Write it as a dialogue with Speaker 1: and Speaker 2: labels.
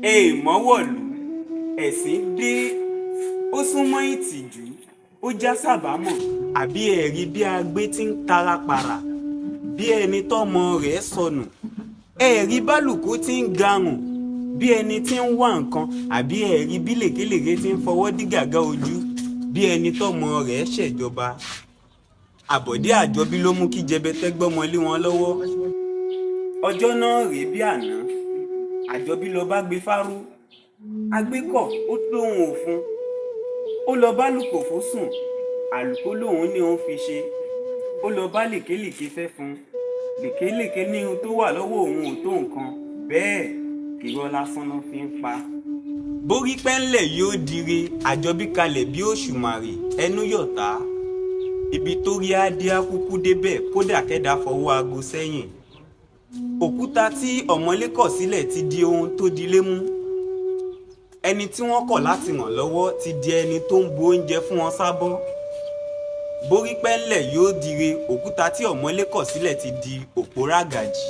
Speaker 1: èèmọ́wọ̀lú ẹ̀sìn dé ó súnmọ́ ìtìjú ó já sábàámọ̀ àbí ẹ̀rí bí agbé tí ń tara pàrà bí ẹni tọ́mọ rẹ̀ sọnù ẹ̀rí bálùkù tí ń garùn bí ẹni tí ń wá nǹkan àbí ẹ̀rí bí lèkélèké tí ń fọwọ́ dí gàgá ojú bí ẹni tọ́mọ rẹ̀ ṣèjọba. Àbọ̀dé Àjọbí ló mú kí jẹbẹtẹ gbọ́mọ lé wọn lọ́wọ́. Ọjọ́ náà rèé bí àná Àjọbí lọ bá gbé fárú agbékọ̀ ó lóhun òfun ó lọ bá lùkòfó sùn àlùkò lòun ní òun fi ṣe ó lọ bá lèkélèké fẹ́ fún lèkélèké ní ohun tó wà lọ́wọ́ òun ò tó nǹkan bẹ́ẹ̀ irọ́ lásán ló fi ń pa. Borí pẹ́ńlẹ̀ yóò dire Àjọbí kalẹ̀ bí òṣùmàrè ẹnu yọ̀tá ibi tó rí adé akúkú débẹ̀ kódà kẹ́dà fọwọ́ aago sẹ́yìn. Òkúta tí ọ̀mọ́lé kọ̀ sílẹ̀ ti di ohun tó dilé mú. Ẹni tí wọ́n kọ̀ láti ràn lọ́wọ́ ti di ẹni tó ń bu oúnjẹ fún wọn sábọ́. Borí pẹ́ńlẹ̀ yóò dire òkúta tí ọ̀mọ́lé kọ̀ sílẹ̀ ti di òpó ràgàjì.